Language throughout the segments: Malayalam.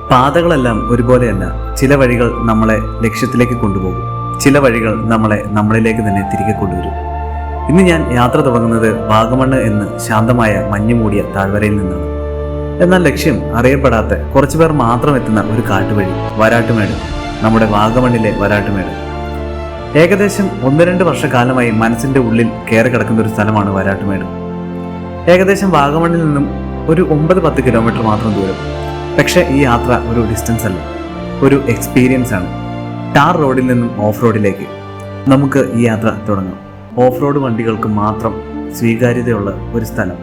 പാതകളെല്ലാം ഒരുപോലെയല്ല. ചില വഴികൾ നമ്മളെ ലക്ഷ്യത്തിലേക്ക് കൊണ്ടുപോകും, ചില വഴികൾ നമ്മളെ നമ്മളിലേക്ക് തന്നെ തിരികെ കൊണ്ടുവരും. ഇന്ന് ഞാൻ യാത്ര തുടങ്ങുന്നത് വാഗമണ്ണ് എന്ന് ശാന്തമായ മഞ്ഞുമൂടിയ താഴ്വരയിൽ നിന്നാണ്. എന്നാൽ ലക്ഷ്യം അറിയപ്പെടാത്ത കുറച്ചുപേർ മാത്രം എത്തുന്ന ഒരു കാട്ടുവഴി, വരാട്ടുമേട്. നമ്മുടെ വാഗമണ്ണിലെ വരാട്ടുമേട്. ഏകദേശം 1-2 വർഷക്കാലമായി മനസ്സിന്റെ ഉള്ളിൽ കയറി കിടക്കുന്ന ഒരു സ്ഥലമാണ് വരാട്ടുമേട്. ഏകദേശം വാഗമണ്ണിൽ നിന്നും ഒരു 9-10 കിലോമീറ്റർ മാത്രം ദൂരം. പക്ഷേ ഈ യാത്ര ഒരു ഡിസ്റ്റൻസ് അല്ല, ഒരു എക്സ്പീരിയൻസ് ആണ്. ടാർ റോഡിൽ നിന്നും ഓഫ് റോഡിലേക്ക് നമുക്ക് ഈ യാത്ര തുടങ്ങാം. ഓഫ് റോഡ് വണ്ടികൾക്ക് മാത്രം സ്വീകാര്യതയുള്ള ഒരു സ്ഥലം.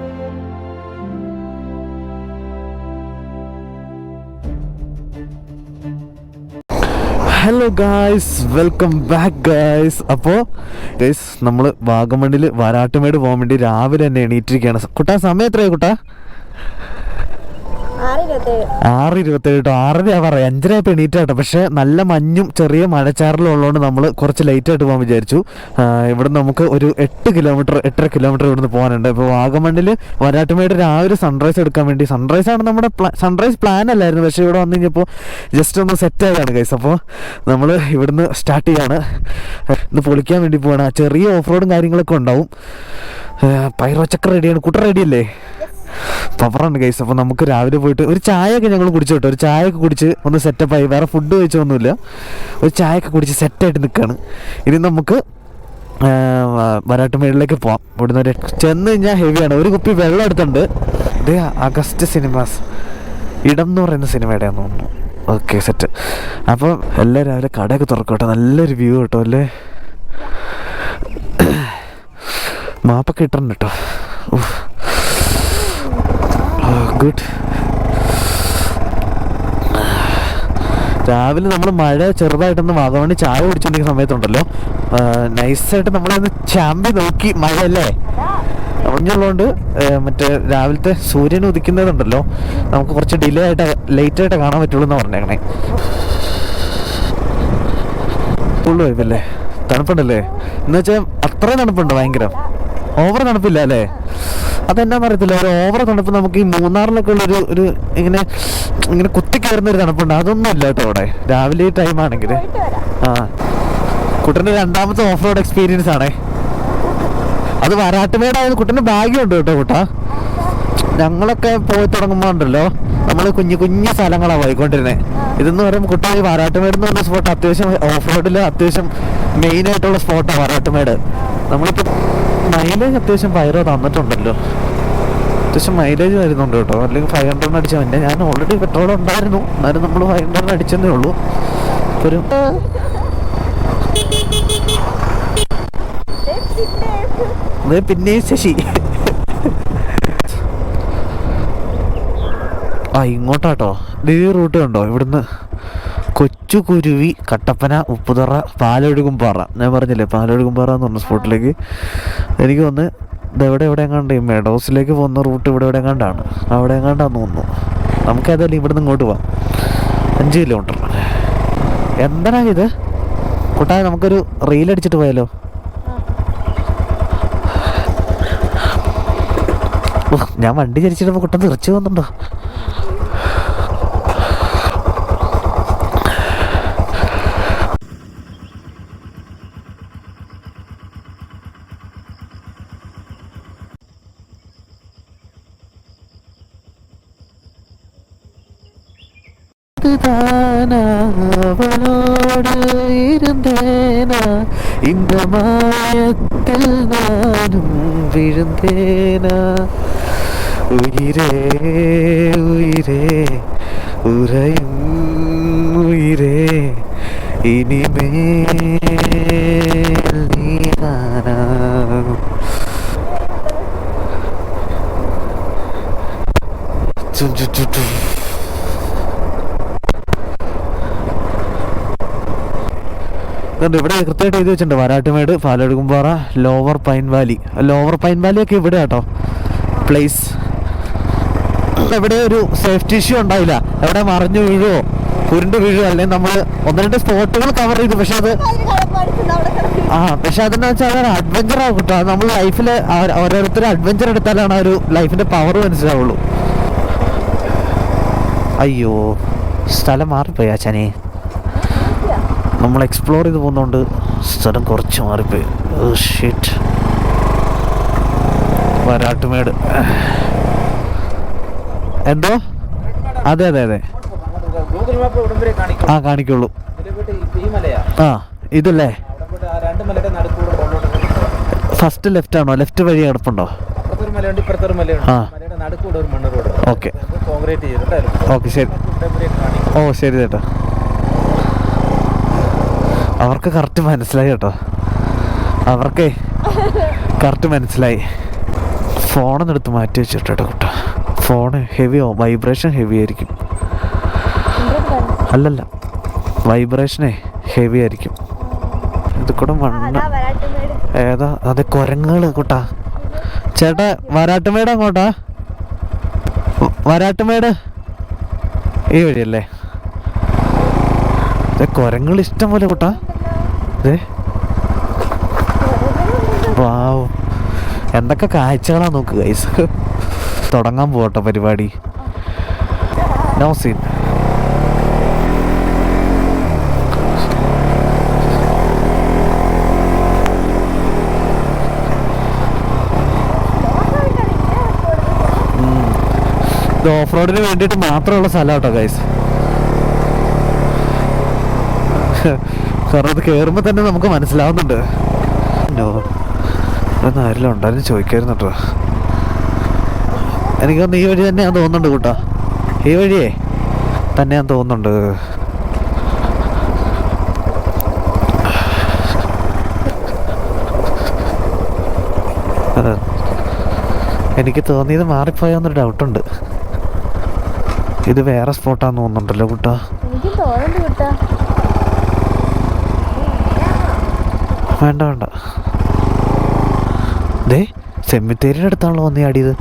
Hello guys, welcome back guys. അപ്പോൾ ഗൈസ്, നമ്മൾ വാഗമണ്ണിൽ വരാട്ടുമേട് പോകാൻ വേണ്ടി രാവിലെ തന്നെ എണീറ്റിരിക്കുകയാണ്. കുട്ടാ, സമയം എത്രയായി കുട്ടാ? 6:27 കേട്ടോ. 6:30 പറയാം, 5:30 എണീറ്റാട്ടോ. പക്ഷേ നല്ല മഞ്ഞും ചെറിയ മഴച്ചാറലും ഉള്ളതുകൊണ്ട് നമ്മൾ കുറച്ച് ലേറ്റായിട്ട് പോകാൻ വിചാരിച്ചു. ഇവിടെ നമുക്ക് ഒരു 8-8.5 കിലോമീറ്റർ ഇവിടുന്ന് പോകാനുണ്ട്. ഇപ്പോൾ വാഗമണ്ണിൽ വരാട്ടുമേട് രാവിലെ സൺറൈസ് എടുക്കാൻ വേണ്ടി, സൺറൈസാണ് നമ്മുടെ സൺറൈസ് പ്ലാൻ അല്ലായിരുന്നു, പക്ഷേ ഇവിടെ വന്നു കഴിഞ്ഞപ്പോൾ ജസ്റ്റ് ഒന്ന് സെറ്റ് ആയതാണ് ഗൈസ്. അപ്പോൾ നമ്മൾ ഇവിടുന്ന് സ്റ്റാർട്ട് ചെയ്യാണ്. ഇന്ന് പൊളിക്കാൻ വേണ്ടി പോവാണ്. ചെറിയ ഓഫ് റോഡും കാര്യങ്ങളൊക്കെ ഉണ്ടാവും. പൈറോച്ചക്ക റെഡിയാണ്. കുട്ട റെഡിയല്ലേ? പവറാണ് ഗൈസ്. അപ്പോൾ നമുക്ക് രാവിലെ പോയിട്ട് ഒരു ചായയൊക്കെ ഞങ്ങൾ കുടിച്ചു കേട്ടോ. ഒരു ചായയൊക്കെ കുടിച്ച് ഒന്ന് സെറ്റപ്പായി. വേറെ ഫുഡ് കഴിച്ചൊന്നുമില്ല, ഒരു ചായയൊക്കെ കുടിച്ച് സെറ്റായിട്ട് നിൽക്കുകയാണ്. ഇനി നമുക്ക് വരാട്ടുമേടിലേക്ക് പോവാം. ഇവിടുന്ന് ഒരു ചെന്ന് കഴിഞ്ഞാൽ ഹെവിയാണ്. ഒരു കുപ്പി വെള്ളം എടുത്തുണ്ട്. ഇത് അഗസ്റ്റ് സിനിമാസ് ഇടം എന്ന് പറയുന്ന സിനിമയുടെയാണെന്ന് തോന്നുന്നു. Okay, set. അപ്പോൾ എല്ലാം രാവിലെ കടയൊക്കെ തുറക്കും കേട്ടോ. നല്ലൊരു വ്യൂ കേട്ടോ അല്ലേ. മാപ്പൊക്കെ ഇട്ടുണ്ട് കേട്ടോ. ഗുഡ്. രാവിലെ നമ്മൾ മഴ ചെറുതായിട്ടൊന്ന് വാഗമണ്ണി ചായ കുടിച്ചുകൊണ്ടിരിക്കുന്ന സമയത്തുണ്ടല്ലോ, നൈസായിട്ട് നമ്മളൊന്ന് ചാമ്പി നോക്കി. മഴയല്ലേ, മഞ്ഞുള്ളതുകൊണ്ട് മറ്റേ രാവിലത്തെ സൂര്യൻ ഉദിക്കുന്നതുണ്ടല്ലോ, നമുക്ക് കുറച്ച് ഡിലേ ആയിട്ട് ലേറ്റായിട്ട് കാണാൻ പറ്റുള്ളൂ എന്ന് പറഞ്ഞേക്കണേ. ഫുള്ള് വൈബല്ലേ, തണുപ്പുണ്ടല്ലേ. എന്ന് വെച്ചാൽ അത്രയും തണുപ്പുണ്ട്, ഭയങ്കര ഓവർ തണുപ്പില്ല അല്ലേ. അതെന്നാന്ന് അറിയത്തില്ല, ഒരു ഓവർ തണുപ്പ് നമുക്ക് ഈ മൂന്നാറിലൊക്കെ ഉള്ളൊരു ഒരു ഇങ്ങനെ കുത്തിക്കയറുന്ന ഒരു തണുപ്പുണ്ട്. അതൊന്നും ഇല്ല കേട്ടോ അവിടെ രാവിലെ ഈ ടൈം ആണെങ്കിൽ. കുട്ടൻ്റെ രണ്ടാമത്തെ ഓഫ് റോഡ് എക്സ്പീരിയൻസ് ആണേ. അത് വരാട്ടുമേടായത് കുട്ടൻ്റെ ഭാഗ്യമുണ്ട് കേട്ടോ. കുട്ടാ, ഞങ്ങളൊക്കെ പോയി തുടങ്ങുമ്പോൾ ഉണ്ടല്ലോ, നമ്മൾ കുഞ്ഞു സ്ഥലങ്ങളാണ് പോയിക്കൊണ്ടിരുന്നത്. ഇതെന്ന് പറയുമ്പോൾ കുട്ട ഈ വരാട്ടുമേട് എന്ന് പറഞ്ഞ സ്പോട്ട് അത്യാവശ്യം ഓഫ് റോഡിൽ അത്യാവശ്യം മെയിനായിട്ടുള്ള സ്പോട്ടാണ് വരാട്ടുമേട്. നമ്മളിപ്പോൾ മൈലേജ് അത്യാവശ്യം 500 തന്നിട്ടുണ്ടല്ലോ, അത്യാവശ്യം മൈലേജ് വരുന്നുണ്ട് കേട്ടോ. അല്ലെങ്കിൽ 500 അടിച്ചാൽ മതി. ഞാൻ ഓൾറെഡി പെട്രോൾ ഉണ്ടായിരുന്നു, എന്നാലും നമ്മൾ 500 അടിച്ചതേ ഉള്ളൂ. ഒരു പിന്നെയും ശശി ഇങ്ങോട്ടാട്ടോ. ഈ റൂട്ട് കണ്ടോ, ഇവിടുന്ന് കൊച്ചുകുരുവി, കട്ടപ്പന, ഉപ്പുതറ, പാലൊഴുകുംപാറ. ഞാൻ പറഞ്ഞില്ലേ പാലൊഴുകുംപാറ എന്ന് പറഞ്ഞ സ്പോട്ടിലേക്ക്. എനിക്ക് തോന്നുന്നു ഇതെവിടെ എങ്ങാണ്ട് ഈ മെഡോസിലേക്ക് പോകുന്ന റൂട്ട് ഇവിടെ എങ്ങാണ്ടാണ്, അവിടെ എങ്ങാണ്ടാന്ന് തോന്നുന്നു. നമുക്ക് ഏതായാലും ഇവിടുന്ന് ഇങ്ങോട്ട് പോവാം. 5 കിലോമീറ്റർ. എന്താണ് ഇത് കുട്ടാ, നമുക്കൊരു റീലടിച്ചിട്ട് പോയാലോ? ഞാൻ വണ്ടി ചരിച്ചിട്ടപ്പോൾ കുട്ടൻ തെറിച്ച് പോകുന്നുണ്ടോ? அவளோடு இருந்தேனா இந்த மாயத்தில் நானும் விழுந்தேனா உயிரே உயிரே உறையும் உயிரே இனிமேல் நீதானா. ഇവിടെ കൃത്യമായിട്ട് എഴുതി വെച്ചിട്ടുണ്ട് Varattumedu, Palozhukumpara, lower pine valley. Lower pine valley ഒക്കെ ഇവിടെ കേട്ടോ പ്ലേസ്. എവിടെ ഒരു സേഫ്റ്റി ഇഷ്യൂ ഉണ്ടാവില്ല, എവിടെ മറിഞ്ഞു വീഴുവോ ഉരുണ്ട് വീഴുവോ, അല്ലെങ്കിൽ നമ്മൾ 1-2 സ്പോട്ടുകൾ കവർ ചെയ്തു. പക്ഷെ അത് പക്ഷെ അതെന്ന് വെച്ചാൽ അതൊരു അഡ്വഞ്ചർ ആവും കേട്ടോ. നമ്മൾ ലൈഫിൽ ഓരോരുത്തരും അഡ്വഞ്ചർ എടുത്താലാണ് ആ ഒരു ലൈഫിന്റെ പവർ മനസ്സിലാവുള്ളൂ. അയ്യോ, സ്ഥലം മാറിപ്പോയി ആച്ചാനെ. നമ്മൾ എക്സ്പ്ലോർ ചെയ്ത് പോകുന്നതുകൊണ്ട് സ്ഥലം കുറച്ച് മാറിപ്പോയി. ഷീറ്റ്. വരാട്ടുമേട്. എന്തോ? അതെ അതെ അതെ, ആ കാണിക്കുള്ളൂ. ആ ഇതല്ലേ ഫസ്റ്റ് ലെഫ്റ്റ് ആണോ? ലെഫ്റ്റ് വഴി കിടപ്പുണ്ടോ? ആ ഓക്കെ ഓക്കെ ശരി. ഓ ശരി ചേട്ടാ. അവർക്ക് കറക്റ്റ് മനസ്സിലായി കേട്ടോ, അവർക്കേ കറക്റ്റ് മനസ്സിലായി. ഫോണൊന്നും എടുത്ത് മാറ്റി വെച്ചിട്ടോ കേട്ടോ. ഫോണ് ഹെവിയോ, വൈബ്രേഷൻ ഹെവി ആയിരിക്കും. അല്ലല്ല, വൈബ്രേഷനേ ഹെവി ആയിരിക്കും. ഇത് കൂടെ മണ്ണ് ഏതാ? അതെ കുരങ്ങുകൾ കൂട്ടാ. ചേട്ടാ വരാട്ടുമേട് അങ്ങോട്ടാ? വരാട്ടുമേട് ഈ വഴിയല്ലേ? കുരങ്ങുകൾ ഇഷ്ടം പോലെ കൂട്ടാ. അതെ വാവ്, എന്തൊക്കെ കാഴ്ചകളാ നോക്ക് ഗൈസ്. തുടങ്ങാൻ പോകട്ടെ പരിപാടി. No scene. ഇത് ഓഫ് റോഡിന് വേണ്ടിയിട്ട് മാത്രമുള്ള സ്ഥലം കേട്ടോ ഗൈസ്. കാരണം അത് കയറുമ്പോൾ തന്നെ നമുക്ക് മനസ്സിലാവുന്നുണ്ട്. ആരെല്ലാം ഉണ്ടായിരുന്നു ചോദിക്കായിരുന്നു കേട്ടോ. എനിക്കൊന്ന് ഈ വഴി തന്നെയാന്ന് തോന്നുന്നുണ്ട് കൂട്ടാ. ഈ വഴിയേ തന്നെയാന്ന് തോന്നുന്നുണ്ട്. എനിക്ക് തോന്നിയത് മാറിപ്പോയാന്നൊരു ഡൗട്ടുണ്ട്. ഇത് വേറെ സ്പോട്ടാന്ന് തോന്നുന്നുണ്ടല്ലോ കൂട്ടാ. വേണ്ട വേണ്ട, ദേ സെമിത്തേരിയുടെ അടുത്താണല്ലോ വന്നേ ആടിയത്.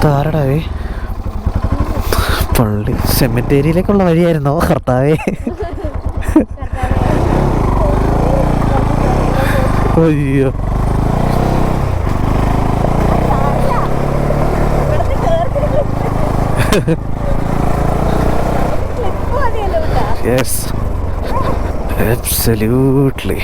താരടാവേ, പള്ളി സെമിത്തേരിയിലേക്കുള്ള വഴിയായിരുന്നോ കർത്താവേ? അയ്യോ യെസ് absolutely.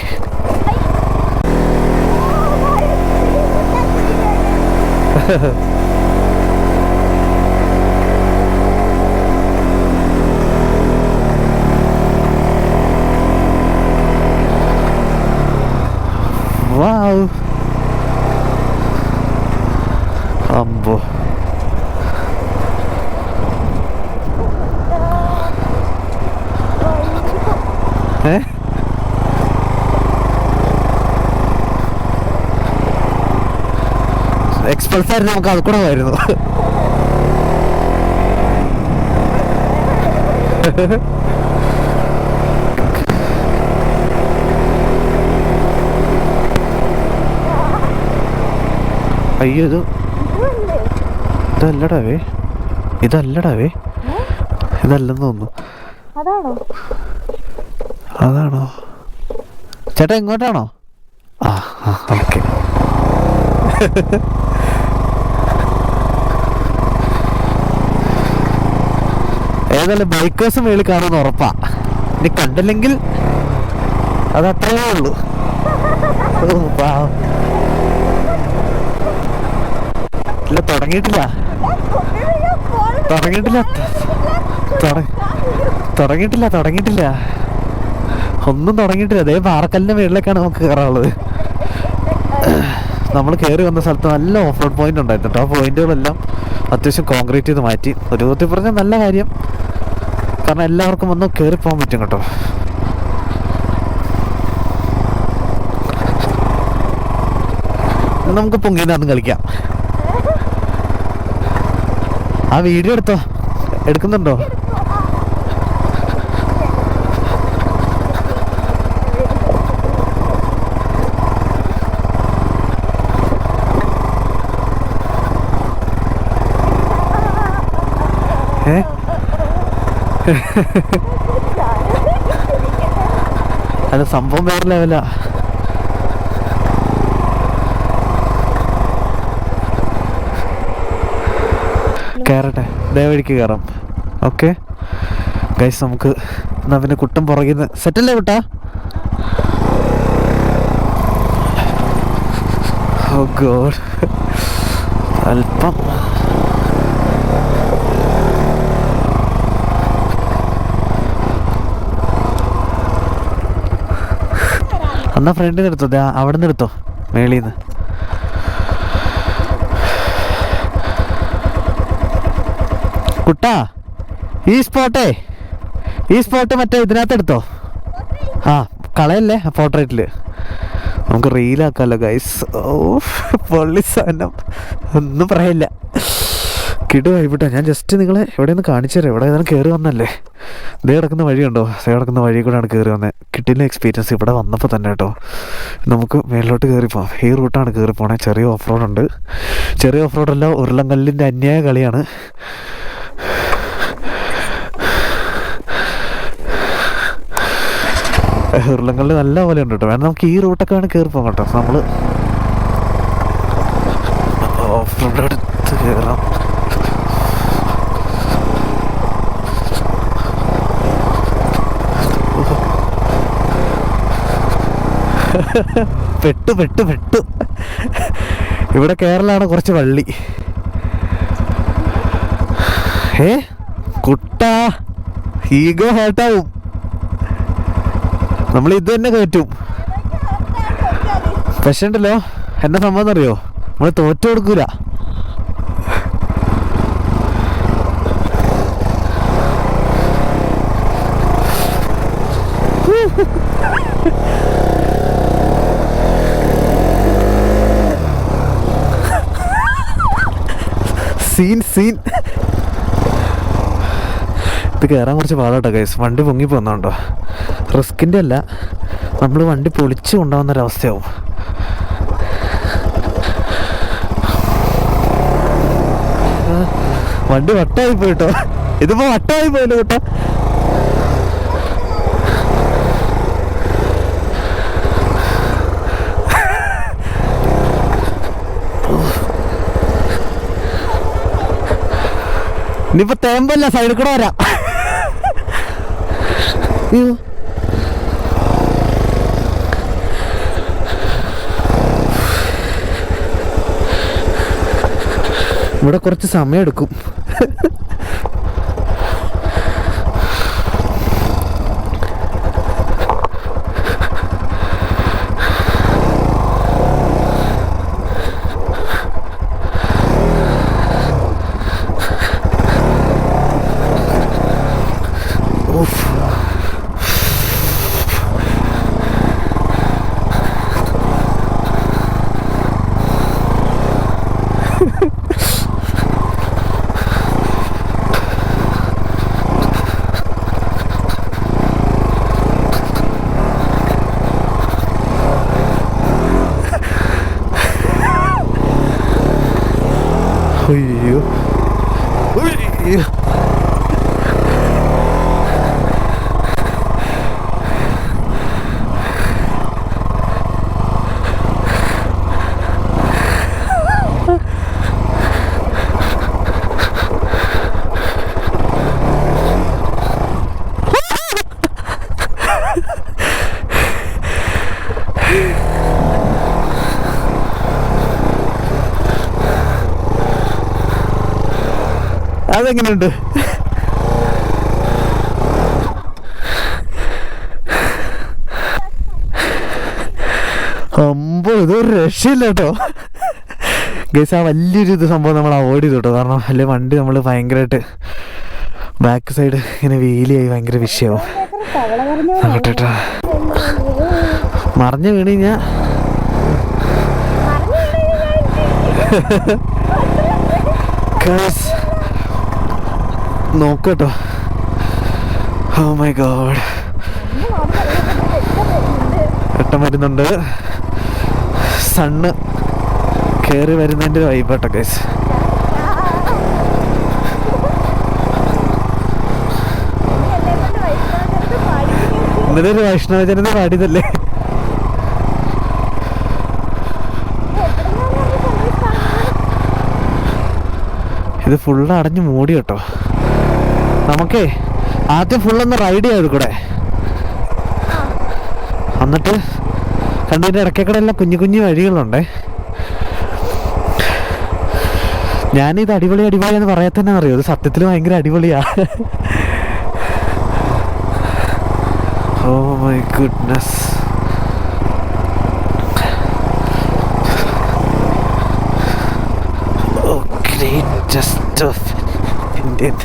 Wow. അമ്പോ എക്സ്പൾസ് ആയിരുന്നു, നമുക്ക് അത് കൂടെ പോയിരുന്നു. അയ്യോ ഇതല്ലടാവേ, ഇതല്ലടാവേ, ഇതല്ലെന്ന് തോന്നുന്നു. അതാണോ ചേട്ടാ? ഇങ്ങോട്ടാണോ? ആ ഓക്കെ. ഏതായാലും ബൈക്കേഴ്സ് മേളിൽ കാണുമെന്ന് ഉറപ്പാ. ഇനി കണ്ടില്ലെങ്കിൽ അത് അത്രയേ ഉള്ളൂ. ഇല്ല തുടങ്ങിയിട്ടില്ല, തുടങ്ങിയിട്ടില്ല, തുടങ്ങിയിട്ടില്ല, തുടങ്ങിയിട്ടില്ല, ഒന്നും തുടങ്ങിയിട്ടില്ല. അതേ പാറക്കല്ലിൻ്റെ മേളിലേക്കാണ് നമുക്ക് കയറാനുള്ളത്. നമ്മൾ കയറി വന്ന സ്ഥലത്ത് നല്ല ഓഫ് റോഡ് പോയിന്റ് ഉണ്ടായിരുന്നു കേട്ടോ. ആ പോയിന്റുകളെല്ലാം അത്യാവശ്യം കോൺക്രീറ്റ് ചെയ്ത് മാറ്റി. ഒരു വിധത്തിൽ പറഞ്ഞാൽ നല്ല കാര്യം, കാരണം എല്ലാവർക്കും വന്ന് കയറിപ്പോകാൻ പറ്റും കേട്ടോ. നമുക്ക് പൊങ്ങിനാന്നും കളിക്കാം. ആ വീഡിയോ എടുത്തോ, എടുക്കുന്നുണ്ടോ? അത് സംഭവം വേറെ ലെവലാ. കയറട്ടെ, ദേ വഴിക്ക് കയറാം. ഓക്കെ ഗൈസ്, നമുക്ക് എന്നാ പിന്നെ കുട്ടൻ പുറകിൽ നിന്ന് സെറ്റല്ലേ കുട്ടാ? ഓ ഗോഡ്, അല്പം എന്നാ ഫ്രണ്ടിൽ നിന്ന് എടുത്തോ, അവിടെ നിന്ന് എടുത്തോ, മേളിൽ നിന്ന്. കുട്ടാ ഈ സ്പോട്ട് മറ്റേ ഇതിനകത്ത് എടുത്തോ. ആ കളയല്ലേ പോർട്രേറ്റിൽ, നമുക്ക് റീലാക്കാമല്ലോ ഗൈസ്. ഓ പൊള്ളി സാധനം, ഒന്നും പറയില്ല. കിടുവായിട്ടാ. ഞാൻ ജസ്റ്റ് നിങ്ങളെ എവിടെ നിന്ന് കാണിച്ചു തരാം. ഇവിടെ ഏതാണ് കയറി വന്നല്ലേ, ഇതേ കിടക്കുന്ന വഴിയുണ്ടോ, ഇതേ കിടക്കുന്ന വഴി കൂടെയാണ് കയറി വന്നത്. കിട്ടില്ല എക്സ്പീരിയൻസ് ഇവിടെ വന്നപ്പോൾ തന്നെ കേട്ടോ. നമുക്ക് മേളിലോട്ട് കയറി പോകാം. ഈ റൂട്ടാണ് കയറി പോണേ. ചെറിയ ഓഫ് റോഡുണ്ട്. ചെറിയ ഓഫ് റോഡല്ല, ഉരുളങ്കല്ലിൻ്റെ അന്യായ കളിയാണ്. ഉരുളങ്കല്ല് നല്ല പോലെ ഉണ്ട് കേട്ടോ. വേണം നമുക്ക് ഈ റൂട്ടൊക്കെ വേണം കയറി പോകാം കേട്ടോ. നമ്മൾ ഓഫ് റോഡ് എടുത്ത് കയറാം. പെട്ടു ഇവിടെ കേരളമാണ് കുറച്ച് വള്ളി. കുട്ടാ ഈഗോ ഹേർട്ടാവും. നമ്മൾ ഇത് തന്നെ കയറ്റും. പക്ഷേ ഉണ്ടല്ലോ എന്നാ സംഭവം എന്നറിയോ, നമ്മൾ തോറ്റു കൊടുക്കൂല. സീൻ ഇത് കയറാൻ കുറച്ച് പാടാട്ടോ ഗൈസ്. വണ്ടി പൊങ്ങി പോന്നുണ്ടോ, റിസ്കിൻ്റെ അല്ല, നമ്മൾ വണ്ടി പൊളിച്ച് കൊണ്ടുപോകുന്നൊരവസ്ഥയാവും. വണ്ടി വട്ടമായി പോയിട്ടോ, ഇതിപ്പോ വട്ടമായി പോയല്ലോ കേട്ടോ. ഇനിയിപ്പോ തേമ്പല്ല, സൈഡിൽ കൂടെ വരാം. ഇവിടെ കുറച്ച് സമയം എടുക്കും. അയ്യോ അതെങ്ങനെയുണ്ട്? അമ്പോ ഇതൊരു രക്ഷയില്ല കേട്ടോ ഗൈസ്. ആ വലിയൊരു ഇത് സംഭവം നമ്മൾ അവോയ്ഡ് ചെയ്തു കേട്ടോ. കാരണം അല്ലെ വണ്ടി നമ്മൾ ഭയങ്കരമായിട്ട് ബാക്ക് സൈഡ് ഇങ്ങനെ വീലിയായി ഭയങ്കര വിഷയമാവും. കേട്ടോ മറിഞ്ഞു വീണ് കഴിഞ്ഞാ നോക്കട്ടോ. ഓ മൈ ഗോഡ്, വെട്ടം വരുന്നുണ്ട്. സണ്ണ് കയറി വരുന്നതിൻ്റെ വൈബാട്ടോ ഗൈസ്. ഇന്നലെ ഒരു വൈഷ്ണവജനത പാടിയതല്ലേ. ഇത് ഫുള്ള് അടഞ്ഞ് മൂടി കേട്ടോ. നമുക്കേ ആദ്യം ഫുള്ളൊന്ന് റൈഡ് ചെയ്ത് കൂടെ, എന്നിട്ട് കണ്ടതിൻ്റെ ഇടയ്ക്കൂടെ എല്ലാം കുഞ്ഞു കുഞ്ഞു വഴികളുണ്ടേ. ഞാനിത് അടിപൊളി അടിപൊളിയെന്ന് പറയാൻ തന്നെ അറിയോ, ഇത് സത്യത്തിൽ ഭയങ്കര അടിപൊളിയാ. Oh my goodness. Greatest of Indian.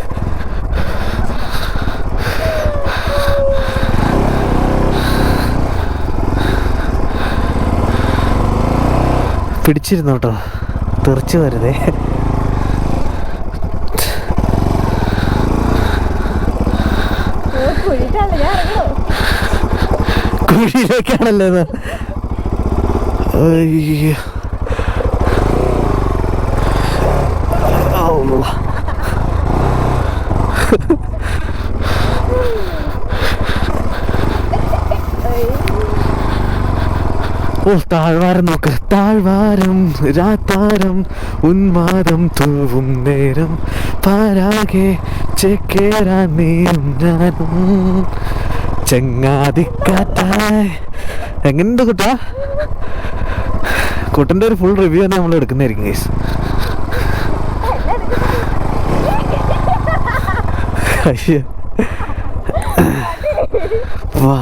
പിടിച്ചിരുന്നു കേട്ടോ, തെറിച്ച് വരുതേ. കുഴിയിലേക്കാണല്ലേ ഇത്. അയ്യോ ഓ താഴ്വാരം നോക്ക്, താഴ്വാരം രാത്താരം ഉന്മാദം തൂവും നേരം പാരാകെ ചേക്കേറാൻ നീയും ഞാനും ചങ്ങാതിക്കാറ്റായി. എങ്ങനെയുണ്ട് കുട്ടാ? കുട്ടൻ്റെ ഒരു ഫുൾ റിവ്യൂ തന്നെ നമ്മൾ എടുക്കുന്നതായിരിക്കും ഗൈസ്. അയ്യോ വാ,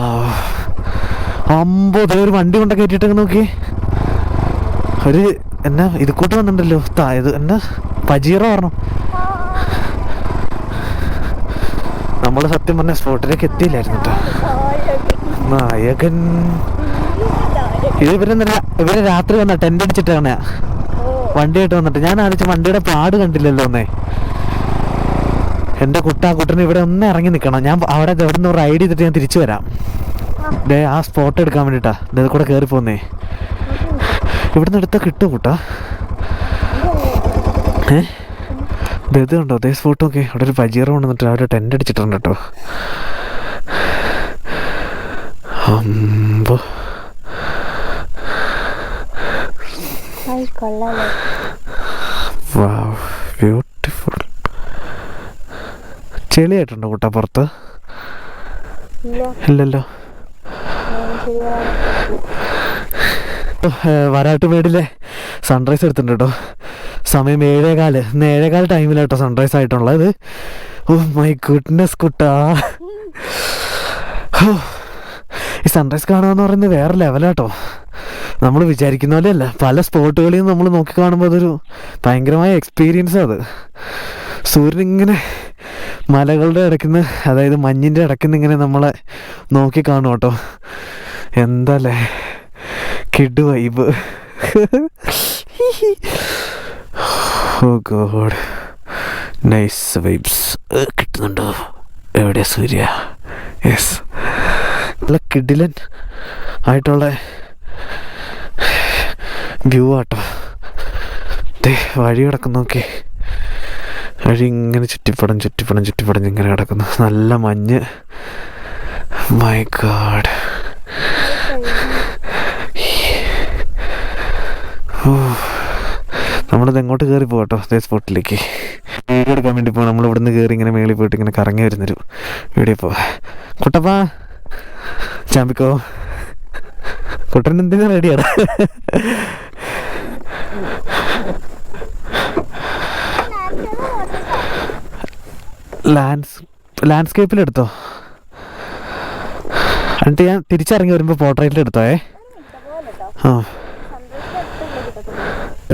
അമ്പത് ഒരു വണ്ടി കൊണ്ടൊക്കെ കയറ്റിട്ടൊക്കെ നോക്കി. ഒരു എന്നാ ഇത് കൂട്ട് വന്നിട്ടുണ്ടല്ലോ, ഇത് എന്നാ പജീറോ പറഞ്ഞു. നമ്മൾ സത്യം പറഞ്ഞ സ്പോട്ടിലേക്ക് എത്തിയില്ലായിരുന്നു കേട്ടോ. നായകൻ ഇത് ഇവരെ രാത്രി വന്ന ടെന്റ് അടിച്ചിട്ടാണ് വണ്ടിയായിട്ട് വന്നിട്ട്. ഞാൻ ആലോചിച്ച വണ്ടിയുടെ പാട് കണ്ടില്ലല്ലോ ഒന്നേ. എൻ്റെ കുട്ടന് ഇവിടെ ഒന്ന് ഇറങ്ങി നിൽക്കണം. ഞാൻ അവിടെ എവിടെ നിന്ന് റൈഡ് ചെയ്തിട്ട് ഞാൻ തിരിച്ചു വരാം. ആ സ്പോട്ട് എടുക്കാൻ വേണ്ടിയിട്ടാ ഇത് കൂടെ കയറി പോന്നേ. ഇവിടുന്ന് എടുത്താൽ കിട്ടും കൂട്ടാ. ഇത് കണ്ടോ അതേ സ്പോട്ട് നോക്കി. അവിടെ ഒരു പജീറ കൊണ്ടുവന്നിട്ട് അവിടെ ടെൻ്റ് അടിച്ചിട്ടുണ്ട് കേട്ടോ. അമ്പോ ബ്യൂട്ടിഫുൾ. ചെളിയായിട്ടുണ്ടോ കൂട്ടാ പുറത്ത്? ഇല്ലല്ലോ. വരാട്ടുമേടിലെ സൺറൈസ് എടുത്തിട്ടുണ്ട് കേട്ടോ. സമയം 7:15. ഇന്ന് 7:15 ടൈമിലാട്ടോ സൺറൈസ് ആയിട്ടുള്ളത്. ഓ മൈ ഗുഡ്നസ് കുട്ടാ. ഈ സൺറൈസ് കാണുകയെന്ന് പറയുന്നത് വേറെ ലെവലാട്ടോ. നമ്മൾ വിചാരിക്കുന്ന പോലെയല്ല. പല സ്പോട്ടുകളിൽ നമ്മൾ നോക്കി കാണുമ്പോൾ അതൊരു ഭയങ്കരമായ എക്സ്പീരിയൻസ്. അത് സൂര്യൻ ഇങ്ങനെ മലകളുടെ ഇടയ്ക്കുന്ന്, അതായത് മഞ്ഞിൻ്റെ ഇടയ്ക്കുന്ന് ഇങ്ങനെ നമ്മളെ നോക്കി കാണും കേട്ടോ. എന്താല്ലേ കിഡ് വൈബ്. ഓ ഗോഡ്, നൈസ് വൈബ്സ് കിട്ടുന്നുണ്ടോ? എവിടെയാ സൂര്യ? യെസ്, നല്ല കിഡിലൻ ആയിട്ടുള്ള വ്യൂ ആട്ടോ. വഴി കിടക്കുന്നു നോക്കി. വഴി ഇങ്ങനെ ചുറ്റിപ്പടം ഇങ്ങനെ കിടക്കുന്നു. നല്ല മഞ്ഞ്. My God. നമ്മളിത് എങ്ങോട്ട് കയറി പോകട്ടോ അതേ സ്പോട്ടിലേക്ക് വീഡിയോ എടുക്കാൻ വേണ്ടി പോകാം. നമ്മൾ ഇവിടുന്ന് കയറി ഇങ്ങനെ മേളിൽ പോയിട്ട് ഇങ്ങനെ കറങ്ങി വരുന്നൊരു വീഡിയോ പോവാ. കുട്ടപ്പാ ചാമ്പിക്കോ, കുട്ടൻ എന്തിനാ റെഡിയാണ്? ലാൻഡ്സ്കേപ്പിലെടുത്തോ? എന്നിട്ട് ഞാൻ തിരിച്ചിറങ്ങി വരുമ്പോൾ പോർട്രേറ്റിലെടുത്തോ? ആ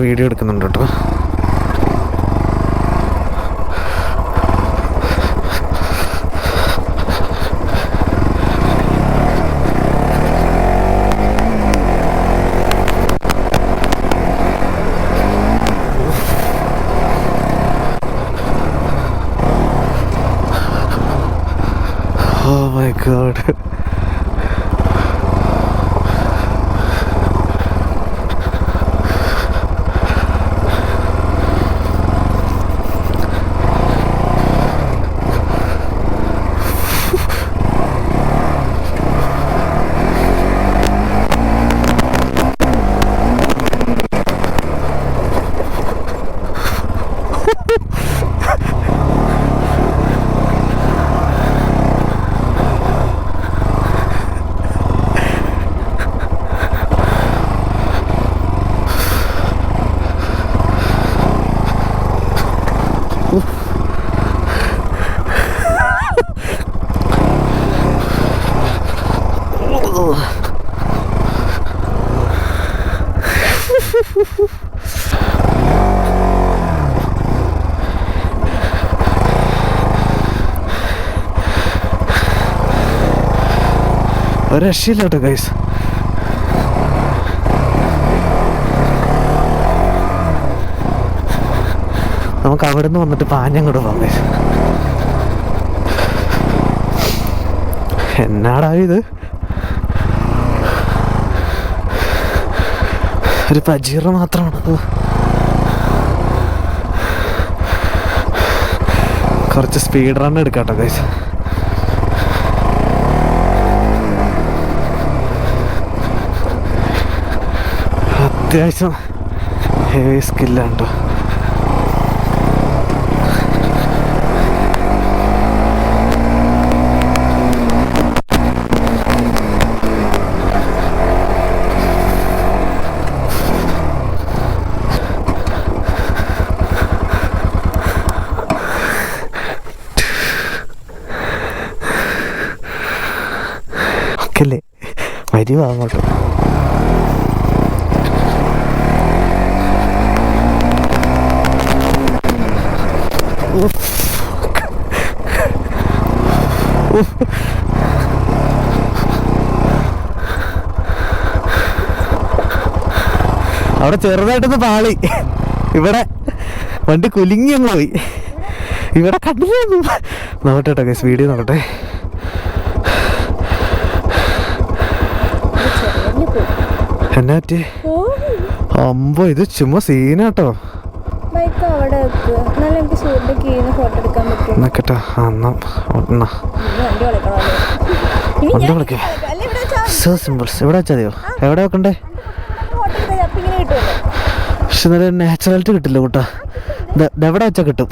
വീഡിയോ എടുക്കുന്നുണ്ട് കേട്ടോ. Oh my God. ഒരു രക്ഷയില്ല കേട്ടോ ഗൈസ്. നമുക്ക് അവിടെ നിന്ന് വന്നിട്ട് പാഞ്ഞങ്ങോട്ട് പോകാം ഗൈസ്. എന്നാടാ ഇത്, ഒരു പജീറ മാത്രമാണ്. കുറച്ച് സ്പീഡ് റൺ എടുക്കാട്ടോ ഗൈസ്. അത്യാവശ്യം ഹെവി സ്കില്ലാണ് കേട്ടോ. ല്ലേ വരുവാ അങ്ങോട്ട്. അവിടെ ചെറുതായിട്ടൊന്ന് പാളി. ഇവിടെ വണ്ടി കുലുങ്ങി അങ്ങ് പോയി. ഇവിടെ കണ്ടില്ലൊന്നും. നോക്കട്ടെ ഗൈസ്, വീഡിയോ നോക്കട്ടെ. എന്നാ പറ്റി? അമ്പോ ഇത് ചുമ്മാ സീനാട്ടോ. നോക്കട്ടെ. വണ്ടി വിളിക്കേ. So symbols. എവിടെ വെച്ചാ മതിയോ? എവിടെ വെക്കണ്ടേ? പക്ഷെ നല്ല നാച്ചുറാലിറ്റി കിട്ടില്ല കൂട്ടാ. എവിടെ വെച്ചാൽ കിട്ടും.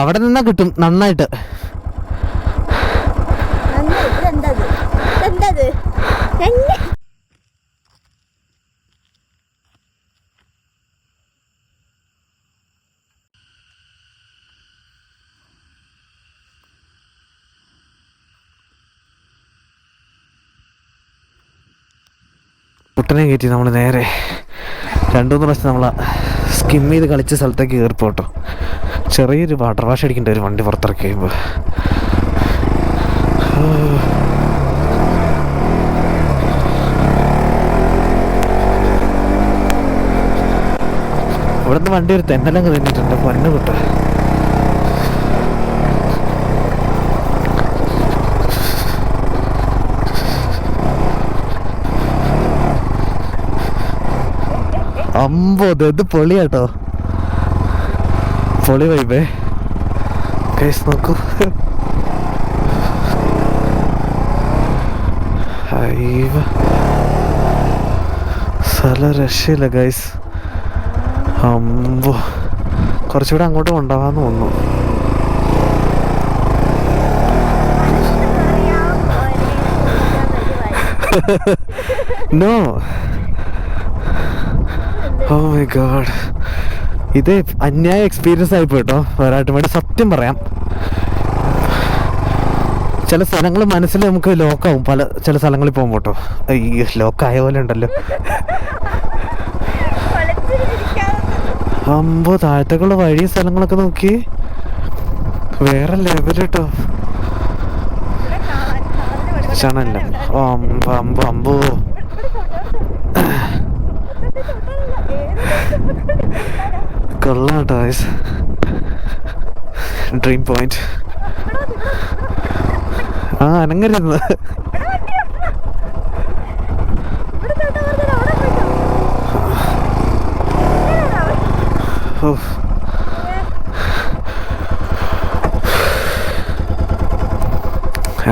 അവിടെ നിന്നാ കിട്ടും നന്നായിട്ട്. കുട്ടനെ കയറ്റി നമ്മൾ നേരെ 2-3 പ്രാവശ്യം നമ്മൾ സ്കിം ചെയ്ത് കളിച്ച സ്ഥലത്തേക്ക് കയറിപ്പോട്ടോ. ചെറിയൊരു വാട്ടർ വാഷ് അടിക്കേണ്ട ഒരു വണ്ടി പുറത്തിറക്കി കഴിയുമ്പോൾ. ഇവിടെ നിന്ന് വണ്ടി ഒരു തെന്നെല്ലാം കഴിഞ്ഞിട്ടുണ്ട്. പൊന്നു കിട്ട. അമ്പത് ഇത് പൊളിയാട്ടോ. പൊളി വൈബേ ഗൈസ്. നോക്കൂ, സ്ഥലം രക്ഷയില്ല ഗൈസ്. അമ്പോ കുറച്ചുകൂടെ അങ്ങോട്ട് കൊണ്ടുപോകാന്ന് തോന്നുന്നു. നോ, ഓ മൈ ഗോഡ്, ഇത് അന്യായ എക്സ്പീരിയൻസ് ആയിപ്പോയി കേട്ടോ. വരാട്ടുമേട് സത്യം പറയാം, ചില സ്ഥലങ്ങൾ മനസ്സിൽ നമുക്ക് ലോക്കാവും. ചില സ്ഥലങ്ങളിൽ പോകുമ്പോൾ കേട്ടോ. അയ്യോ, ലോക്കായ പോലെ ഉണ്ടല്ലോ. അമ്പോ താഴത്തേക്കുള്ള വഴി സ്ഥലങ്ങളൊക്കെ നോക്കി വേറെ ലെവൽ കേട്ടോ. ചണല്ല. അമ്പോ അമ്പോ അമ്പോ. കൊള്ളാം കേട്ടോ. Dream point. ആ അനങ്ങരുന്ന്.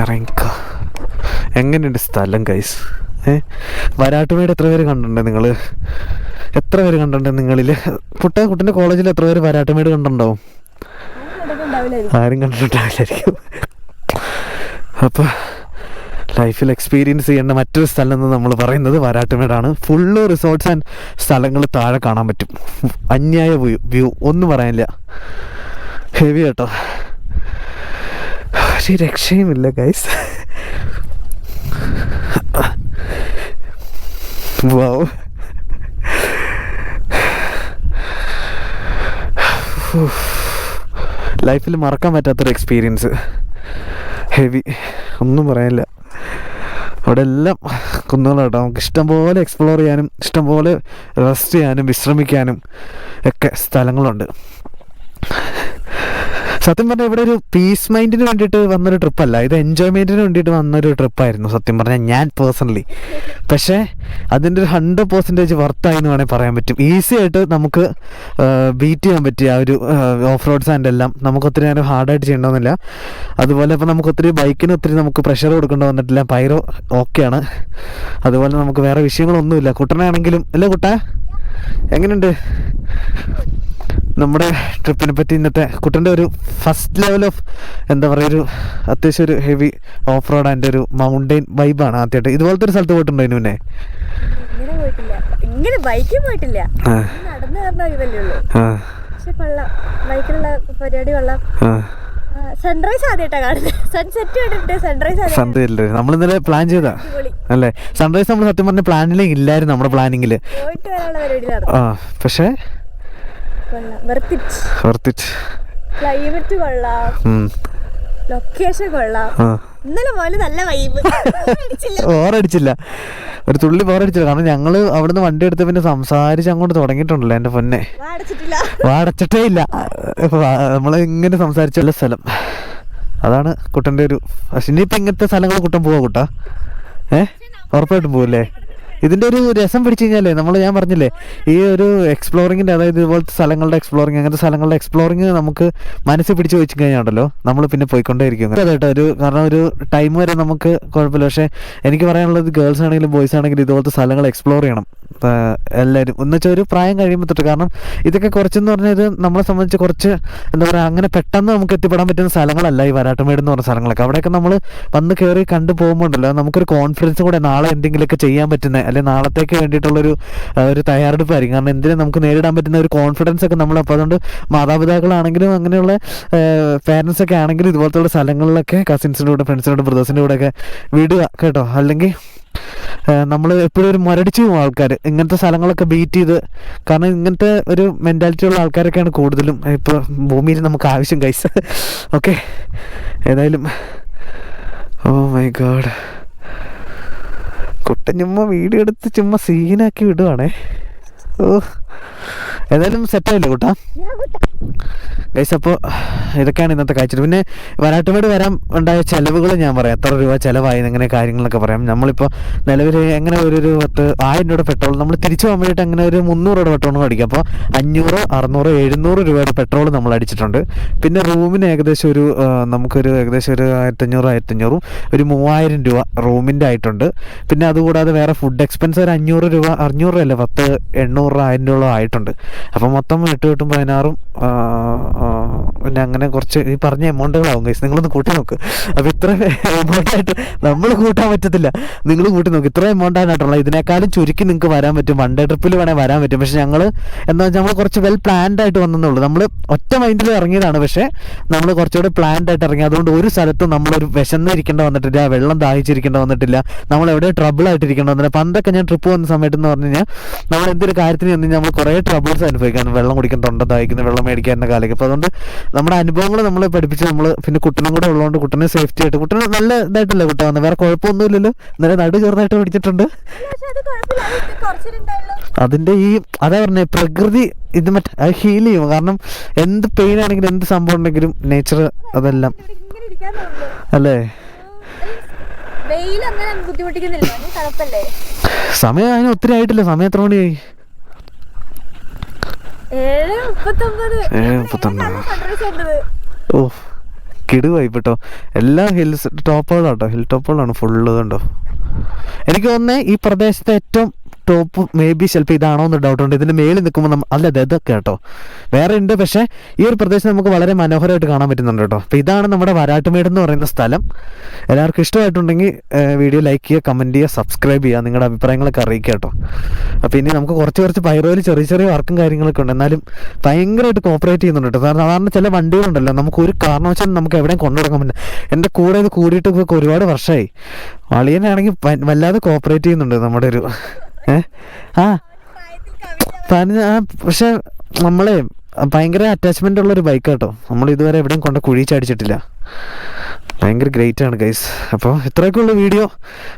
ഇറങ്ങിക്കോ. എങ്ങനെയുണ്ട് സ്ഥലം ഗൈസ്? വരാട്ടുമേട് എത്ര പേര് കണ്ടിട്ടുണ്ട് നിങ്ങൾ? എത്ര പേര് കണ്ടിട്ടുണ്ട് നിങ്ങളിൽ? കുട്ടൻ്റെ കോളേജിൽ എത്ര പേര് വരാട്ടുമേട് കണ്ടിട്ടുണ്ടാവും? ആരും കണ്ടിട്ടുണ്ടാവില്ലായിരിക്കും. അപ്പോൾ ലൈഫിൽ എക്സ്പീരിയൻസ് ചെയ്യേണ്ട മറ്റൊരു സ്ഥലം എന്ന് നമ്മൾ പറയുന്നത് വരാട്ടുമേടാണ്. ഫുള്ള് റിസോർട്ട്സ് ആൻഡ് സ്ഥലങ്ങൾ താഴെ കാണാൻ പറ്റും. അന്യായ വ്യൂ ഒന്നും പറയാനില്ല. ഹെവി കേട്ടോ, ഒരു രക്ഷയുമില്ല ഗൈസ്. ലൈഫിൽ മറക്കാൻ പറ്റാത്തൊരു എക്സ്പീരിയൻസ്. ഹെവി, ഒന്നും പറയാനില്ല. അവിടെ എല്ലാം കുന്നുകളാട്ടോ. നമുക്ക് ഇഷ്ടംപോലെ എക്സ്പ്ലോർ ചെയ്യാനും ഇഷ്ടംപോലെ റെസ്റ്റ് ചെയ്യാനും വിശ്രമിക്കാനും ഒക്കെ സ്ഥലങ്ങളുണ്ട്. സത്യം പറഞ്ഞാൽ ഇവിടെ ഒരു പീസ് മൈൻഡിന് വേണ്ടിയിട്ട് വന്നൊരു ട്രിപ്പല്ല, ഇത് എൻജോയ്മെൻറ്റിന് വേണ്ടിയിട്ട് വന്നൊരു ട്രിപ്പായിരുന്നു സത്യം പറഞ്ഞാൽ ഞാൻ പേഴ്സണലി. പക്ഷേ അതിൻ്റെ ഒരു 100% വർത്തായി എന്ന് വേണമെങ്കിൽ പറയാൻ പറ്റും. ഈസി ആയിട്ട് നമുക്ക് ബീറ്റ് ചെയ്യാൻ പറ്റിയ ആ ഒരു ഓഫ് റോഡ്സ് ആൻഡ് എല്ലാം നമുക്ക് ഒത്തിരി നേരം ഹാർഡായിട്ട് ചെയ്യേണ്ടതെന്നില്ല. അതുപോലെ ഇപ്പോൾ നമുക്ക് ഒത്തിരി ബൈക്കിന് ഒത്തിരി നമുക്ക് പ്രഷർ കൊടുക്കേണ്ടി വന്നിട്ടില്ല. പൈറോ ഓക്കെയാണ്. അതുപോലെ നമുക്ക് വേറെ വിഷയങ്ങളൊന്നുമില്ല. കുട്ടനാണെങ്കിലും അല്ലേ കുട്ടാ, എങ്ങനെയുണ്ട് നമ്മുടെ ട്രിപ്പിനെ പറ്റി? ഇന്നത്തെ കുട്ടൻ്റെ ഒരു ഫസ്റ്റ് ലെവൽ ഓഫ് എന്താ പറയുക, ഒരു അത്യാവശ്യം ഒരു ഹെവി ഓഫ് റോഡ് ആൻഡ് ഒരു മൗണ്ടെയിൻ വൈബാണ് ആദ്യമായിട്ട്. ഇതുപോലത്തെ ഒരു സ്ഥലത്ത് പോയിട്ടുണ്ടോ ഇതിനു മുന്നേ? ഇങ്ങനെ ബൈക്കിൽ പോയിട്ടില്ല, നടന്നു കയറുന്ന ഇതല്ലേ ഉള്ളൂ. പക്ഷെ കൊള്ളാം, ബൈക്കിലുള്ള പരിപാടി കൊള്ളാം. സൺറൈസ് ആദ്യമായിട്ടാ കാണുന്നത്. സൺസെറ്റ് കണ്ടിട്ട് സൺറൈസ് നമ്മൾ ഇന്നലെ പ്ലാൻ ചെയ്താ അല്ലേ? സൺറൈസ് നമ്മൾ സത്യം പറഞ്ഞ പ്ലാനിലേ ഇല്ലായിരുന്നു നമ്മുടെ പ്ലാനിങ്ങില്. പോയിട്ട് വരാനുള്ള പരിപാടി നടന്നു. പക്ഷേ ക്ലൈമറ്റ് കൊള്ളാം, ലൊക്കേഷൻ കൊള്ളാം. ഇന്നലെ പോലെ നല്ല വൈബ്. ബോറടിച്ചില്ല, ഒരു തുള്ളി ബോറടിച്ചില്ല. കാരണം ഞങ്ങള് അവിടുന്ന് വണ്ടി എടുത്ത് പിന്നെ സംസാരിച്ച് അങ്ങോട്ട് തുടങ്ങിയിട്ടുണ്ടല്ലോ. എന്റെ പൊന്നെ, വാടച്ചിട്ടേ ഇല്ല. നമ്മള് ഇങ്ങനെ സംസാരിച്ചുള്ള സ്ഥലം അതാണ് കുട്ടൻ്റെ ഒരു. പക്ഷെ ഇനിയിപ്പോ ഇങ്ങനത്തെ സ്ഥലങ്ങൾ കുട്ടൻ പോവാ കുട്ടാ? ഉറപ്പായിട്ടും പോവല്ലേ? ഇതിൻ്റെ ഒരു രസം പിടിച്ചു കഴിഞ്ഞാലേ ഞാൻ പറഞ്ഞില്ലേ, ഈ ഒരു എക്സ്പ്ലോറിങ്ങിൻ്റെ, അതായത് ഇതുപോലത്തെ സ്ഥലങ്ങളുടെ എക്സ്പ്ലോറിങ്, അങ്ങനത്തെ സ്ഥലങ്ങളുടെ എക്സ്പ്ലോറിങ് നമുക്ക് മനസ്സിൽ പിടിച്ച് വെച്ച് കഴിഞ്ഞാണ്ടല്ലോ നമ്മൾ പിന്നെ പോയിക്കൊണ്ടേയിരിക്കും. അതായിട്ട് കാരണം ഒരു ടൈം വരെ നമുക്ക് കുഴപ്പമില്ല. പക്ഷേ എനിക്ക് പറയാനുള്ളത് ഗേൾസ് ആണെങ്കിലും ബോയ്സ് ആണെങ്കിലും ഇതുപോലത്തെ സ്ഥലങ്ങൾ എക്സ്പ്ലോർ ചെയ്യണം എല്ലാവരും. എന്ന് വെച്ചാൽ ഒരു പ്രായം കഴിയുമ്പോൾ തൊട്ട്. കാരണം ഇതൊക്കെ കുറച്ചെന്ന് പറഞ്ഞാൽ ഇത് നമ്മളെ സംബന്ധിച്ച് കുറച്ച് എന്താ പറയുക, അങ്ങനെ പെട്ടെന്ന് നമുക്ക് എത്തിപ്പെടാൻ പറ്റുന്ന സ്ഥലങ്ങളല്ല ഈ വരാട്ടുമേട് എന്ന് പറഞ്ഞ സ്ഥലങ്ങളൊക്കെ. അവിടെയൊക്കെ നമ്മൾ വന്ന് കയറി കണ്ടു പോകുമ്പോൾ ഉണ്ടല്ലോ, നമുക്കൊരു കോൺഫിഡൻസ് കൂടെ നാളെ എന്തെങ്കിലുമൊക്കെ ചെയ്യാൻ പറ്റുന്ന, അല്ലെങ്കിൽ നാളത്തേക്ക് വേണ്ടിയിട്ടുള്ളൊരു തയ്യാറെടുപ്പായിരിക്കും. കാരണം എന്തിനും നമുക്ക് നേരിടാൻ പറ്റുന്ന ഒരു കോൺഫിഡൻസ് ഒക്കെ നമ്മൾ. അപ്പോൾ അതുകൊണ്ട് മാതാപിതാക്കളാണെങ്കിലും അങ്ങനെയുള്ള പേരൻസൊക്കെ ആണെങ്കിലും ഇതുപോലത്തെ സ്ഥലങ്ങളിലൊക്കെ കസിൻസിൻ്റെ കൂടെ, ഫ്രണ്ട്സിൻ്റെ, ബ്രദേഴ്സിൻ്റെ കൂടെയൊക്കെ വിടുക കേട്ടോ. അല്ലെങ്കിൽ നമ്മൾ എപ്പോഴും ഒരു മുരടിച്ച് പോകും ആൾക്കാർ ഇങ്ങനത്തെ സ്ഥലങ്ങളൊക്കെ ബീറ്റ് ചെയ്ത്. കാരണം ഇങ്ങനത്തെ ഒരു മെൻറ്റാലിറ്റി ഉള്ള ആൾക്കാരൊക്കെയാണ് കൂടുതലും ഇപ്പോൾ ഭൂമിയിൽ നമുക്ക് ആവശ്യം ഗൈസ്. ഓക്കെ, ഏതായാലും ഓ മൈ ഗോഡ്, കുട്ടൻ ചുമ്മാ വീഡിയോ എടുത്ത് ചുമ്മാ സീനാക്കി വിടുവാണേ. ഓ, ഏതായാലും സെറ്റായില്ലേ കുട്ടാ ഗൈസ്? അപ്പോൾ ഇതൊക്കെയാണ് ഇന്നത്തെ കാഴ്ച. പിന്നെ വരാട്ടുമേട് വരാൻ ഉണ്ടായ ചിലവുകൾ ഞാൻ പറയാം. എത്ര രൂപ ചിലവായി അങ്ങനെ കാര്യങ്ങളൊക്കെ പറയാം. നമ്മളിപ്പോൾ നിലവിൽ എങ്ങനെ ഒരു 10,000 രൂപയുടെ പെട്രോൾ നമ്മൾ തിരിച്ചു പോകാൻ വേണ്ടിയിട്ട് അങ്ങനെ ഒരു 300 രൂപയുടെ പെട്രോൾ അടിക്കും. അപ്പോൾ 500, 600, 700 രൂപയുടെ പെട്രോൾ നമ്മൾ അടിച്ചിട്ടുണ്ട്. പിന്നെ റൂമിന് ഏകദേശം ഒരു നമുക്കൊരു ഏകദേശം ഒരു 1500 ഒരു 3000 രൂപ റൂമിൻ്റെ ആയിട്ടുണ്ട്. പിന്നെ അതുകൂടാതെ വേറെ ഫുഡ് എക്സ്പെൻസ് ഒരു 500 രൂപ, 600 അല്ല 10, 800, 1000 രൂപ ആയിട്ടുണ്ട്. അപ്പോൾ മൊത്തം 8, 8, 16 പിന്നെ അങ്ങനെ കുറച്ച് ഈ പറഞ്ഞ എമൗണ്ടുകളാവും ഗൈസ്. നിങ്ങളൊന്ന് കൂട്ടി നോക്ക്. അപ്പോൾ ഇത്ര എമൗണ്ടായിട്ട് നമ്മൾ കൂട്ടാൻ പറ്റത്തില്ല, നിങ്ങൾ കൂട്ടി നോക്ക്. ഇത്ര എമൗണ്ടായിട്ടുള്ള ഇതിനേക്കാളും ചുരുക്കി നിങ്ങൾക്ക് വരാൻ പറ്റും. 1 ഡേ ട്രിപ്പിൽ വേണേൽ വരാൻ പറ്റും. പക്ഷേ ഞങ്ങൾ എന്താ വെച്ചാൽ നമ്മൾ കുറച്ച് വെൽ പ്ലാൻഡ് ആയിട്ട് വന്നേ. നമ്മൾ ഒറ്റ മൈൻഡിൽ ഇറങ്ങിയതാണ്, പക്ഷേ നമ്മൾ കുറച്ചുകൂടെ പ്ലാൻഡ് ആയിട്ട് ഇറങ്ങി. അതുകൊണ്ട് ഒരു സ്ഥലത്തും നമ്മളൊരു വിശന്നിരിക്കേണ്ട വന്നിട്ടില്ല, വെള്ളം ദാഹിച്ചിരിക്കേണ്ട വന്നിട്ടില്ല, നമ്മൾ എവിടെ ട്രബിൾ ആയിട്ടിരിക്കേണ്ട വന്നില്ല. പണ്ടൊക്കെ ഞാൻ ട്രിപ്പ് വന്ന സമയത്ത് എന്ന് പറഞ്ഞു കഴിഞ്ഞാൽ നമ്മൾ എന്തൊരു കാര്യത്തിന് ചെന്ന് നമ്മൾ കുറേ ട്രബിൾസ് അനുഭവിക്കാൻ, വെള്ളം കുടിക്കാൻ, തൊണ്ട ദാഹിക്കുന്ന, വെള്ളം മേടിക്കാൻ കാലൊക്കെ. അപ്പോൾ അതുകൊണ്ട് നമ്മുടെ അനുഭവങ്ങൾ നമ്മളെ പഠിപ്പിച്ച് നമ്മൾ പിന്നെ കുട്ടനും കൂടെ ഉള്ളതുകൊണ്ട് കുട്ടനെ സേഫ്റ്റി ആയിട്ട്, കുട്ടന് നല്ല ഇതായിട്ടല്ലേ കുട്ട വന്നത്, വേറെ കുഴപ്പമൊന്നുമില്ലല്ലോ. ഇന്നലെ നടു ചെറുതായിട്ട് പിടിച്ചിട്ടുണ്ട്. അതിൻ്റെ ഈ അതാ പറഞ്ഞേ, പ്രകൃതി ഇത് അത് ഹീൽ ചെയ്യും. കാരണം എന്ത് പെയിൻ ആണെങ്കിലും എന്ത് സംഭവം ഉണ്ടെങ്കിലും നേച്ചർ അതെല്ലാം അല്ലേ. സമയം അതിന് ഒത്തിരി ആയിട്ടില്ല. സമയം എത്ര മണിയായി? 7:39. ഓ കിടുവായി കേട്ടോ. എല്ലാം ഹിൽസ് ടോപ്പുകളാട്ടോ, ഹിൽ ടോപ്പുകളാണ് ഫുള്ള് കണ്ടോ. എനിക്ക് തോന്നുന്നത് ഈ പ്രദേശത്തെ ഏറ്റവും ടോപ്പ് മേ ബി ചിലപ്പോൾ ഇതാണോ എന്ന് ഡൗട്ടുണ്ട്. ഇതിൻ്റെ മേളിൽ നിൽക്കുമ്പോൾ അല്ല ഇതൊക്കെ കേട്ടോ വേറെ ഉണ്ട്. പക്ഷേ ഈ ഒരു പ്രദേശം നമുക്ക് വളരെ മനോഹരമായിട്ട് കാണാൻ പറ്റുന്നുണ്ട് കേട്ടോ. അപ്പോൾ ഇതാണ് നമ്മുടെ വരാട്ടുമേട് എന്ന് പറയുന്ന സ്ഥലം. എല്ലാവർക്കും ഇഷ്ടമായിട്ടുണ്ടെങ്കിൽ വീഡിയോ ലൈക്ക് ചെയ്യുക, കമൻറ്റ് ചെയ്യുക, സബ്സ്ക്രൈബ് ചെയ്യുക, നിങ്ങളുടെ അഭിപ്രായങ്ങളൊക്കെ അറിയിക്കുക കേട്ടോ. അപ്പോൾ ഇനി നമുക്ക് കുറച്ച് പൈറോയിൽ ചെറിയ വർക്കും കാര്യങ്ങളൊക്കെ ഉണ്ട്. എന്നാലും ഭയങ്കരമായിട്ട് കോപ്പറേറ്റ് ചെയ്യുന്നുണ്ട് കേട്ടോ. സാധാരണ ചില വണ്ടികളുണ്ടല്ലോ നമുക്ക് ഒരു കാരണവശാലും നമുക്ക് എവിടെയും കൊണ്ടുനടക്കാൻ പറ്റില്ല. എൻ്റെ കൂടെ ഇത് കൂടിയിട്ട് ഇപ്പോൾ ഒരുപാട് വർഷമായി. അളിയനാണെങ്കിൽ വല്ലാതെ കോപ്പറേറ്റ് ചെയ്യുന്നുണ്ട് നമ്മുടെ ഒരു പക്ഷെ നമ്മളെ ഭയങ്കര അറ്റാച്ച്മെൻ്റ് ഉള്ളൊരു ബൈക്ക് കേട്ടോ. നമ്മൾ ഇതുവരെ എവിടെയും കൊണ്ട് കുഴി ചാടിച്ചിട്ടില്ല. ഭയങ്കര ഗ്രേറ്റ് ആണ് ഗൈസ്. അപ്പോൾ ഇത്രയൊക്കെ ഉള്ള വീഡിയോ.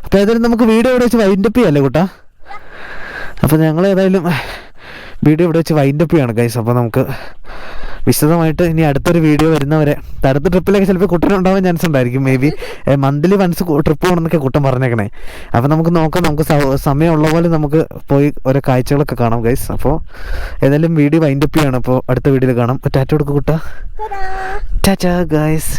അപ്പോൾ ഏതായാലും നമുക്ക് വീഡിയോ ഇവിടെ വെച്ച് വൈൻഡപ്പ് ചെയ്യാമല്ലേ കൂട്ടാ? അപ്പോൾ ഞങ്ങൾ ഏതായാലും വീഡിയോ ഇവിടെ വെച്ച് വൈൻഡപ്പ് ചെയ്യാണ് ഗൈസ്. അപ്പോൾ നമുക്ക് വിശദമായിട്ട് ഇനി അടുത്തൊരു വീഡിയോ വരുന്നവരെ, അടുത്ത ട്രിപ്പിലൊക്കെ ചിലപ്പോൾ കുട്ടനുണ്ടാവാൻ ചാൻസ് ഉണ്ടായിരിക്കും. Maybe monthly once trip പോകണമെന്നൊക്കെ കുട്ടൻ പറഞ്ഞേക്കണേ. അപ്പോൾ നമുക്ക് നോക്കാം, നമുക്ക് സമയമുള്ള പോലെ നമുക്ക് പോയി ഓരോ കാഴ്ചകളൊക്കെ കാണാം ഗൈസ്. അപ്പോൾ ഏതായാലും വീഡിയോ വൈൻഡപ്പ് ചെയ്യാണ്. അപ്പോൾ അടുത്ത വീഡിയോയിൽ കാണാം. ടാറ്റ കൊടുക്കുക കുട്ടാ. ടാറ്റ ഗൈസ്.